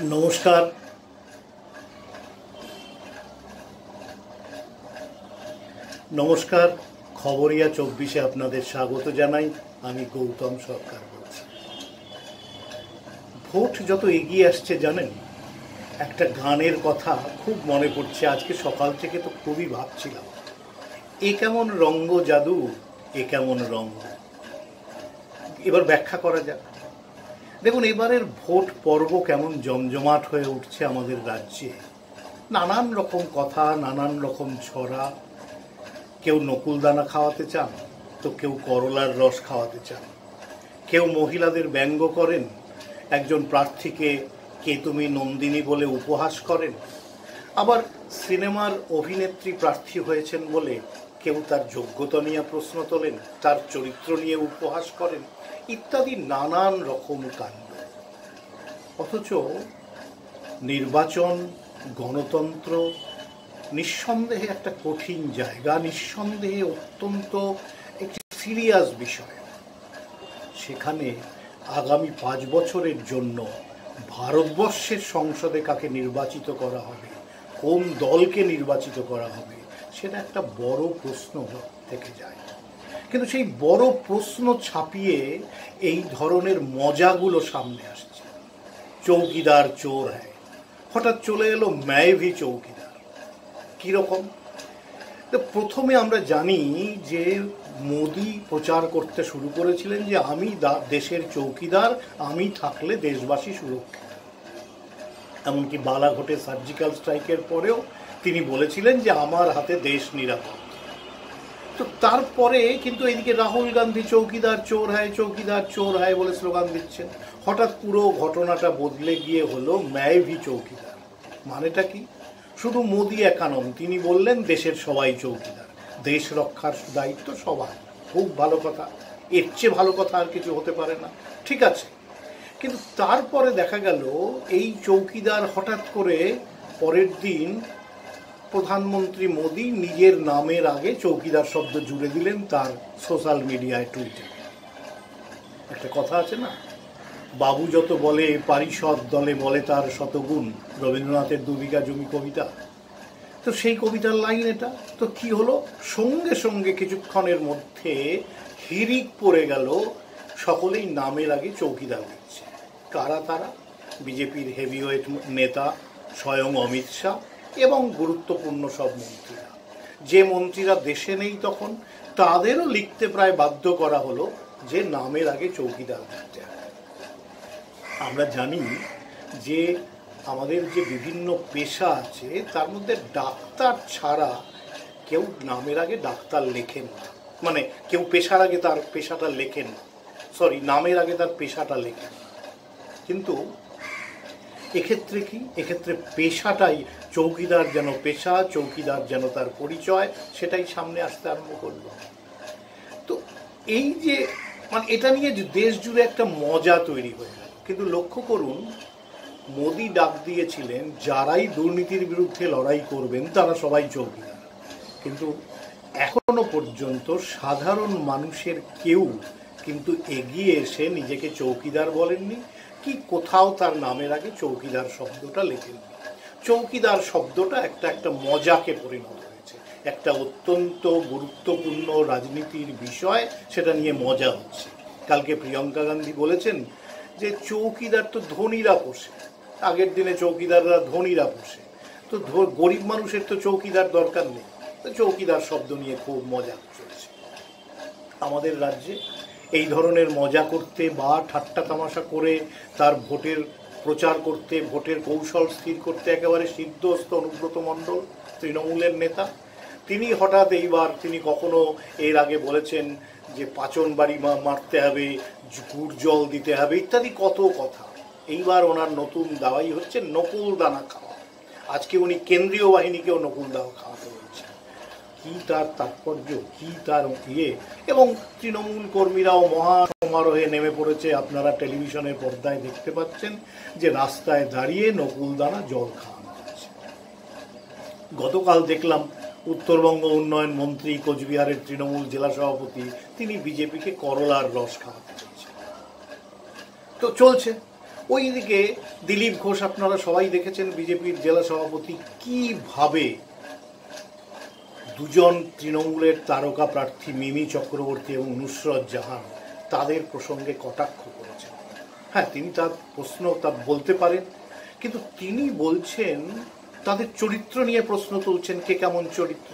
नमस्कार। नमस्कार खबरिया 24 আপনাদের স্বাগত জানাই। আমি গৌতম সরকার বলছি। ভোট যত এগিয়ে আসছে জানেন, একটা গানের কথা খুব মনে পড়ছে। আজকে সকাল থেকে তো খুবই ভাবছিলাম, এ কেমন রঙ্গ জাদু, এ কেমন রঙ্গ। এবার ব্যাখ্যা করা যাক। দেখুন, এবারের ভোট পর্ব কেমন জমজমাট হয়ে উঠছে আমাদের রাজ্যে। নানান রকম কথা, নানান রকম ছড়া। কেউ নকুলদানা খাওয়াতে চান, তো কেউ করলার রস খাওয়াতে চান। কেউ মহিলাদের ব্যঙ্গ করেন, একজন প্রার্থীকে কে তুমি নন্দিনী বলে উপহাস করেন। আবার সিনেমার অভিনেত্রী প্রার্থী হয়েছেন বলে কেউ তার যোগ্যতা নিয়ে প্রশ্ন তোলেন, তার চরিত্র নিয়ে উপহাস করেন, ইত্যাদি নানান রকম কাণ্ড। অথচ নির্বাচন, গণতন্ত্র নিঃসন্দেহে একটা কঠিন জায়গা, নিঃসন্দেহে অত্যন্ত একটি সিরিয়াস বিষয়। সেখানে আগামী 5 বছরের জন্য ভারতবর্ষের সংসদে কাকে নির্বাচিত করা হবে, কোন দলকে নির্বাচিত করা হবে, সেটা একটা বড় প্রশ্ন থেকে যায়। কিন্তু সেই বড় প্রশ্ন ছাপিয়ে এই ধরনের মজাগুলো সামনে আসছে। চৌকিদার চোর হ্যায়, হঠাৎ চলে এলো मैं भी চৌকিদার। কীরকম? তো প্রথমে আমরা জানি যে মোদি প্রচার করতে শুরু করেছিলেন যে আমি দেশের চৌকিদার, আমি থাকলে দেশবাসী সুরক্ষিত। এমনকি বালাঘোটে সার্জিক্যাল স্ট্রাইকের পরেও তিনি বলেছিলেন যে আমার হাতে দেশ নিরাপদ। তো তারপরে কিন্তু এদিকে রাহুল গান্ধী চৌকিদার চোর হ্যায় বলে স্লোগান দিচ্ছেন। হঠাৎ পুরো ঘটনাটা বদলে গিয়ে হলো मैं भी চৌকিদার। মানেটা কি? শুধু মোদি একা নন, তিনি বললেন দেশের সবাই চৌকিদার, দেশ রক্ষার দায়িত্ব সবার। খুব ভালো কথা, এর চেয়ে ভালো কথা আর কিছু হতে পারে না। ঠিক আছে, কিন্তু তারপরে দেখা গেল এই চৌকিদার হঠাৎ করে পরের দিন প্রধানমন্ত্রী মোদি নিজের নামের আগে চৌকিদার শব্দ জুড়ে দিলেন তার সোশ্যাল মিডিয়ায়, টুইটে। একটা কথা আছে না, বাবু যত বলে পারিষদ দলে বলে তার শতগুণ, রবীন্দ্রনাথের 2 বিঘা জমি কবিতা। তো সেই কবিতার লাইন এটা। তো কি হলো, সঙ্গে সঙ্গে কিছুক্ষণের মধ্যে হিড়িক পড়ে গেল, সকলেই নামের আগে চৌকিদার দিচ্ছে। কারা তারা? বিজেপির হেভিওয়েট নেতা স্বয়ং অমিত শাহ এবং গুরুত্বপূর্ণ সব মন্ত্রীরা। যে মন্ত্রীরা দেশে নেই তখন, তাদেরও লিখতে প্রায় বাধ্য করা হলো যে নামের আগে চৌকিদার দিতে হবে। আমরা জানি যে আমাদের যে বিভিন্ন পেশা আছে তার মধ্যে ডাক্তার ছাড়া কেউ নামের আগে ডাক্তার লেখেন না। মানে কেউ পেশার আগে তার পেশাটা লেখেন না, নামের আগে তার পেশাটা লেখেন। কিন্তু এক্ষেত্রে কি? এক্ষেত্রে পেশাটাই, চৌকিদার যেন পেশা, চৌকিদার যেন তার পরিচয়, সেটাই সামনে আসতে আরম্ভ করলো। তো এই যে এটা নিয়ে দেশ জুড়ে একটা মজা তৈরি হয়ে গেল। কিন্তু লক্ষ্য করুন, মোদি ডাক দিয়েছিলেন যারাই দুর্নীতির বিরুদ্ধে লড়াই করবেন তারা সবাই চৌকিদার। কিন্তু এখনো পর্যন্ত সাধারণ মানুষের কেউ কিন্তু এগিয়ে এসে নিজেকে চৌকিদার বলেননি, কি কোথাও তার নামের আগে চৌকিদার শব্দটা লেখেননি। চৌকিদার শব্দটা একটা মজাকে পরিণত হয়েছে, একটা অত্যন্ত গুরুত্বপূর্ণ রাজনীতির বিষয়, সেটা নিয়ে মজা হচ্ছে। কালকে প্রিয়াঙ্কা গান্ধী বলেছেন যে চৌকিদার তো ধনীরা পোষে, আগের দিনে চৌকিদাররা ধনীরা পোষে, তো গরিব মানুষের তো চৌকিদার দরকার নেই। তো চৌকিদার শব্দ নিয়ে খুব মজা চলছে আমাদের রাজ্যে। এই ধরনের মজা করতে বা ঠাট্টা তামাশা করে তার ভোটের প্রচার করতে, ভোটের কৌশল স্থির করতে একেবারে সিদ্ধহস্ত অনুব্রত মণ্ডল, তৃণমূলের নেতা। তিনি হঠাৎ এইবার, তিনি কখনো এর আগে বলেছেন যে পাচন বাড়ি মারতে হবে, গুড় জল দিতে হবে, ইত্যাদি কত কথা। এইবার ওনার নতুন দাওয়াই হচ্ছে নকুল দানা খাওয়া। আজকে উনি কেন্দ্রীয় বাহিনীকেও নকুল দানা খাওয়াতে বলছেন। কি তার তাৎপর্য, কি তার এবং তৃণমূল কর্মীরাও মহা সমারোহে নেমে পড়েছে। আপনারা টেলিভিশনের পর্দায় দেখতে পাচ্ছেন যে রাস্তায় দাঁড়িয়ে নকুল দানা জল খাওয়ানো হচ্ছে। গতকাল দেখলাম উত্তরবঙ্গ উন্নয়ন মন্ত্রী, কোচবিহারের তৃণমূল জেলা সভাপতি, তিনি বিজেপিকে করলার রস খাওয়াতে চাইছেন। তো চলছে। ওইদিকে দিলীপ ঘোষ, আপনারা সবাই দেখেছেন বিজেপির জেলা সভাপতি কিভাবে দুজন তৃণমূলের তারকা প্রার্থী মিমি চক্রবর্তী এবং নুসরত জাহান তাদের প্রসঙ্গে কটাক্ষ করেছেন। হ্যাঁ, তিনি তার প্রশ্ন তা বলতে পারেন, কিন্তু তিনি বলছেন তাদের চরিত্র নিয়ে প্রশ্ন তুলছেন, কে কেমন চরিত্র।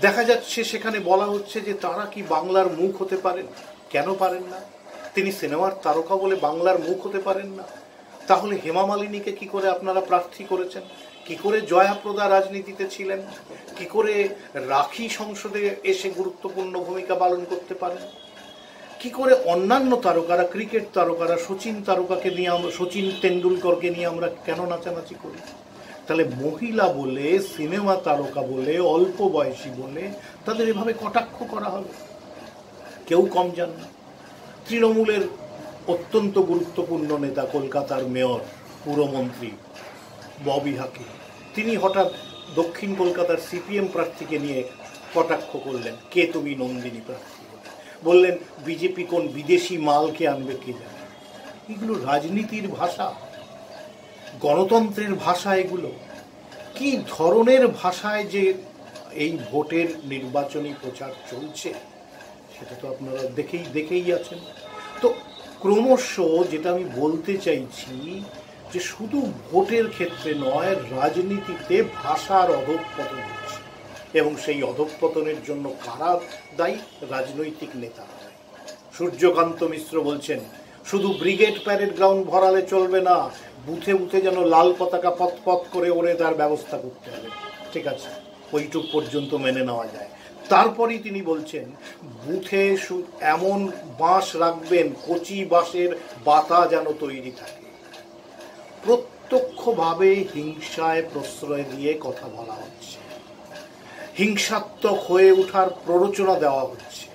দেখা যাচ্ছে সেখানে বলা হচ্ছে যে তারা কি বাংলার মুখ হতে পারেন, কেন পারেন না? তিনি সিনেমার তারকা বলে বাংলার মুখ হতে পারেন না। তাহলে হেমা মালিনীকে কি করে আপনারা প্রার্থী করেছেন? কি করে জয়াপ্রদা রাজনীতিতে ছিলেন? কি করে রাখি সংসদে এসে গুরুত্বপূর্ণ ভূমিকা পালন করতে পারেন? কি করে অন্যান্য তারকারা, ক্রিকেট তারকারা, সচিন তারকাকে নিয়ে আমরা, সচিন তেন্ডুলকরকে নিয়ে আমরা কেন নাচানাচি করি? তাহলে মহিলা বলে, সিনেমা তারকা বলে, অল্প বয়সী বলে তাদের এভাবে কটাক্ষ করা হবে? কেউ কম যান না। তৃণমূলের অত্যন্ত গুরুত্বপূর্ণ নেতা, কলকাতার মেয়র, পুরমন্ত্রী ববি হাকিম, তিনি হঠাৎ দক্ষিণ কলকাতার সিপিএম প্রার্থীকে নিয়ে কটাক্ষ করলেন, কে তুমি নন্দিনী প্রার্থী? বললেন বিজেপি কোন বিদেশি মালকে আনবে কে জানে। এগুলো রাজনীতির ভাষা, গণতন্ত্রের ভাষা। এগুলো কি ধরনের ভাষায় যে এই ভোটের নির্বাচনী প্রচার চলছে সেটা তো আপনারা দেখেই আছেন। তো ক্রমশ যেটা আমি বলতে চাইছি যে শুধু ভোটের ক্ষেত্রে নয়, রাজনীতিতে ভাষার অধঃপতন হচ্ছে, এবং সেই অধঃপতনের জন্য কারা দায়ী? রাজনৈতিক নেতারা দায়ী। সূর্যকান্ত মিশ্র বলছেন শুধু ব্রিগেড প্যারেড গ্রাউন্ড ভরালে চলবে না, বুথে বুথে যেন লাল পতাকা পথ পথ করে ওড়ে তার ব্যবস্থা করতে হবে। ঠিক আছে, ওইটুক পর্যন্ত মেনে নেওয়া যায়। তারপরেই তিনি বলছেন বুথে এমন বাঁশ রাখবেন, কচি বাঁশের বাতা যেন তৈরি থাকে। প্রত্যক্ষভাবে হিংসায় প্রশ্রয় দিয়ে কথা বলা হচ্ছে, হিংসাত্মক হয়ে ওঠার প্ররোচনা দেওয়া হচ্ছে।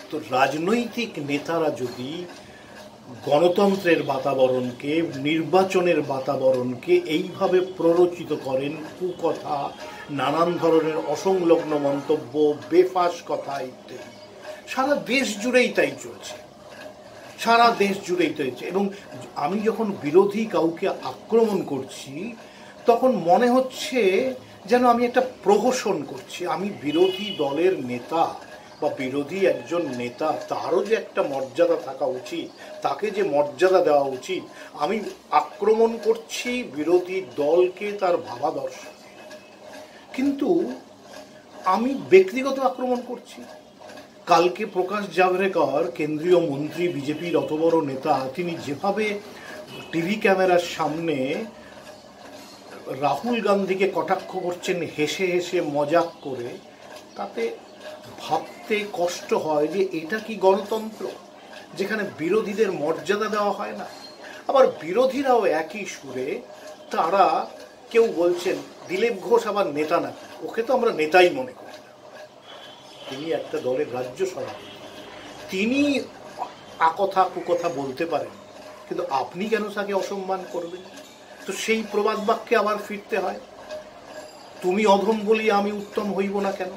তো রাজনৈতিক নেতারা যদি গণতন্ত্রের বাতাবরণকে, নির্বাচনের বাতাবরণকে এইভাবে প্ররোচিত করেন, কুকথা, নানান ধরনের অসংলগ্ন মন্তব্য, বেফাস কথা ইত্যাদি, সারা দেশ জুড়েই তাই চলছে, সারা দেশ জুড়েই চলছে। এবং আমি যখন বিরোধী কাউকে আক্রমণ করছি তখন মনে হচ্ছে যেন আমি একটা প্রহসন করছি। আমি বিরোধী দলের নেতা বা বিরোধী একজন নেতা, তারও যে একটা মর্যাদা থাকা উচিত, তাকে যে মর্যাদা দেওয়া উচিত, আমি আক্রমণ করছি বিরোধী দলকে, তার ভাবাদর্শ। কিন্তু আমি ব্যক্তিগত আক্রমণ করছি। কালকে প্রকাশ জাভড়েকর, কেন্দ্রীয় মন্ত্রী, বিজেপির অত বড় নেতা, তিনি যেভাবে টিভি ক্যামেরার সামনে রাহুল গান্ধীকে কটাক্ষ করছেন হেসে হেসে মজাক করে, তাতে ভাবতে কষ্ট হয় যে এটা কি গণতন্ত্র, যেখানে বিরোধীদের মর্যাদা দেওয়া হয় না? আবার বিরোধীরাও একই সুরে, তারা কেউ বলছেন দিলীপ ঘোষ আবার নেতা না, ওকে তো আমরা নেতাই মনে করি না, তিনি একটা দলের রাজ্য সভাপতি, তিনি আকথা কুকথা বলতে পারেন, কিন্তু আপনি কেন তাকে অসম্মান করবেন? তো সেই প্রবাদ বাক্যে আবার ফিরতে হয়, তুমি অধম বলি আমি উত্তম হইব না কেন?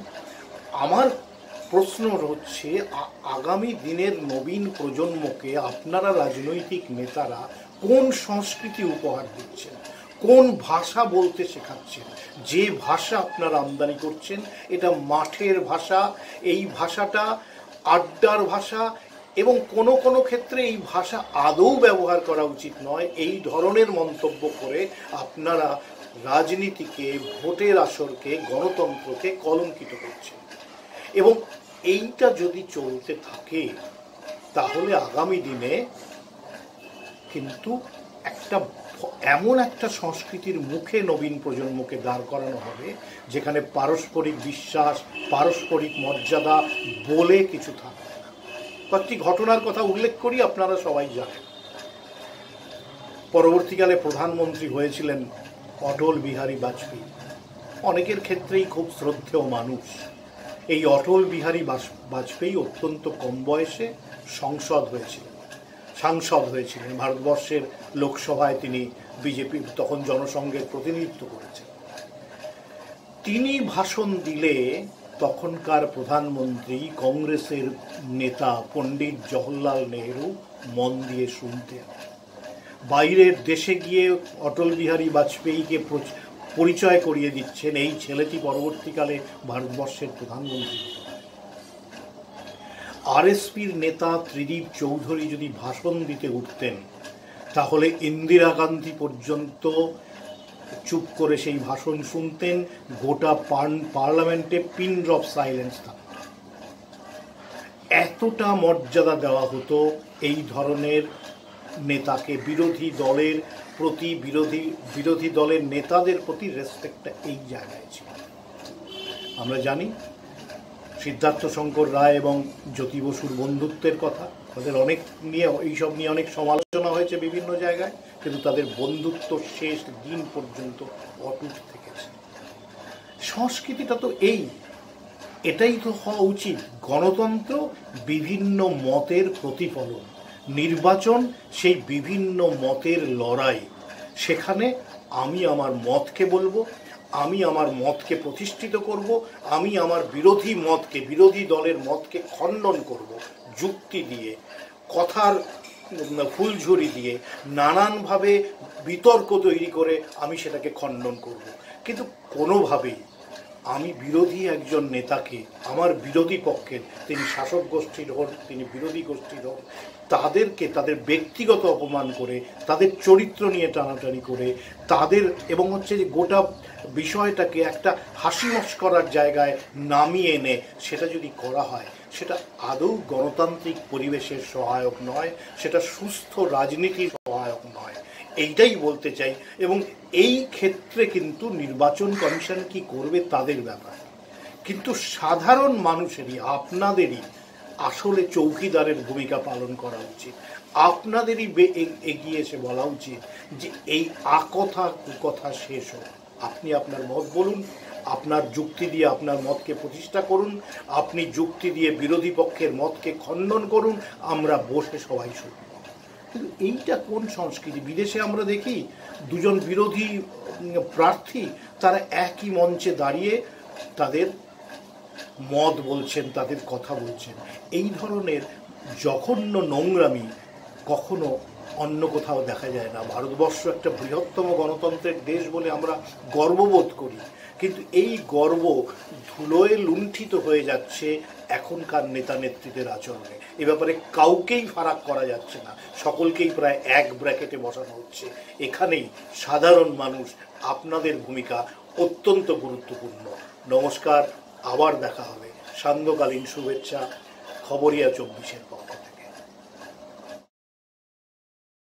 আমার প্রশ্ন হচ্ছে, আগামী দিনের নবীন প্রজন্মকে আপনারা রাজনৈতিক নেতারা কোন সংস্কৃতি উপহার দিচ্ছেন, কোন ভাষা বলতে শেখাচ্ছেন? যে ভাষা আপনারা আমদানি করছেন এটা মাঠের ভাষা, এই ভাষাটা আড্ডার ভাষা, এবং কোনো কোনো ক্ষেত্রে এই ভাষা আদৌ ব্যবহার করা উচিত নয়। এই ধরনের মন্তব্য করে আপনারা রাজনীতিকে, ভোটের আসরকে, গণতন্ত্রকে কলঙ্কিত করছেন। এবং এইটা যদি চলতে থাকে তাহলে আগামী দিনে কিন্তু এমন একটা সংস্কৃতির মুখে নবীন প্রজন্মকে দাঁড় করানো হবে যেখানে পারস্পরিক বিশ্বাস, পারস্পরিক মর্যাদা বলে কিছু থাকবে না। কয়েকটি ঘটনার কথা উল্লেখ করি, আপনারা সবাই জানেন। পরবর্তীকালে প্রধানমন্ত্রী হয়েছিলেন অটল বিহারী বাজপেয়ী, অনেকের ক্ষেত্রেই খুব শ্রদ্ধেয় মানুষ। এই অটল বিহারী বাজপেয়ী অত্যন্ত কম বয়সে সাংসদ হয়েছিলেন। ভারতবর্ষের লোকসভায় তিনি বিজেপির তখন জনসংঘের প্রতিনিধিত্ব করেছেন। তিনি ভাষণ দিলে তখনকার প্রধানমন্ত্রী, কংগ্রেসের নেতা পণ্ডিত জওহরলাল নেহরু মন দিয়ে শুনতেন। বাইরের দেশে গিয়ে অটল বিহারী বাজপেয়ীকে পরিচয় করিয়ে দিচ্ছেন এই ছেলেটি পরবর্তীকালে ভারতবর্ষের প্রধানমন্ত্রী হতে পারে। আরএসপির নেতা ত্রিদীপ চৌধুরী যদি ভাষণ দিতে উঠতেন তাহলে ইন্দিরা গান্ধী পর্যন্ত চুপ করে সেই ভাষণ শুনতেন, গোটা পার্লামেন্টে পিন ড্রপ সাইলেন্স থাকত। এতটা মর্যাদা দেওয়া হতো এই ধরনের নেতাকে, বিরোধী দলের প্রতি, বিরোধী দলের নেতাদের প্রতি রেসপেক্টটা এই জায়গায় ছিল। আমরা জানি সিদ্ধার্থ শঙ্কর রায় এবং জ্যোতি বসুর বন্ধুত্বের কথা, তাদের অনেক নিয়ে এইসব নিয়ে অনেক সমালোচনা হয়েছে বিভিন্ন জায়গায়, কিন্তু তাদের বন্ধুত্ব শেষ দিন পর্যন্ত অটুট থেকেছে। সংস্কৃতিটা তো এটাই তো হওয়া উচিত। গণতন্ত্র বিভিন্ন মতের প্রতিফলন, নির্বাচন সেই বিভিন্ন মতের লড়াই। সেখানে আমি আমার মতকে বলবো, আমি আমার মতকে প্রতিষ্ঠিত করব, আমি আমার বিরোধী দলের মতকে খণ্ডন করব, যুক্তি দিয়ে, কথার ফুলঝুরি দিয়ে, নানানভাবে বিতর্ক তৈরি করে আমি সেটাকে খণ্ডন করব। কিন্তু কোনোভাবেই আমি বিরোধী একজন নেতাকে, আমার বিরোধী পক্ষের, তিনি শাসক গোষ্ঠীর হন, তিনি বিরোধী গোষ্ঠীর হন, তাদেরকে তাদের ব্যক্তিগত অপমান করে, তাদের চরিত্র নিয়ে টানাটানি করে, তাদের এবং হচ্ছে যে গোটা বিষয়টাকে একটা হাসি মস্করার জায়গায় নামিয়ে এনে সেটা যদি করা হয়, সেটা আদৌ গণতান্ত্রিক পরিবেশের সহায়ক নয়, সেটা সুস্থ রাজনীতির সহায়ক নয়। এইটাই বলতে চাই। এবং এই ক্ষেত্রে কিন্তু নির্বাচন কমিশন কি করবে তাদের ব্যাপার, কিন্তু সাধারণ মানুষেরই, আপনাদেরই আসলে চৌকিদারের ভূমিকা পালন করা উচিত। আপনাদেরই এগিয়ে এসে বলা উচিত যে এই আকথা কুকথা শেষ হোক। আপনি আপনার মত বলুন, আপনার যুক্তি দিয়ে আপনার মতকে প্রতিষ্ঠা করুন, আপনি যুক্তি দিয়ে বিরোধী পক্ষের মতকে খণ্ডন করুন, আমরা বসে সবাই শুনব। কিন্তু এইটা কোন সংস্কৃতি? বিদেশে আমরা দেখি দুজন বিরোধী প্রার্থী তারা একই মঞ্চে দাঁড়িয়ে তাদের মত বলছেন, তাদের কথা বলছেন। এই ধরনের জঘন্য নোংরামি কখনো অন্য কোথাও দেখা যায় না। ভারতবর্ষ একটা বৃহত্তম গণতন্ত্রের দেশ বলে আমরা গর্ববোধ করি, কিন্তু এই গর্ব ধুলোয় লুণ্ঠিত হয়ে যাচ্ছে এখনকার নেতা নেত্রীদের আচরণে। এ ব্যাপারে কাউকেই ফারাক করা যাচ্ছে না, সকলকেই প্রায় এক ব্র্যাকেটে বসানো হচ্ছে। এখানেই সাধারণ মানুষ, আপনাদের ভূমিকা অত্যন্ত গুরুত্বপূর্ণ। নমস্কার, আবার দেখা হবে। সান্ধ্যকালীন শুভেচ্ছা খবরিয়া 24-এর পক্ষ।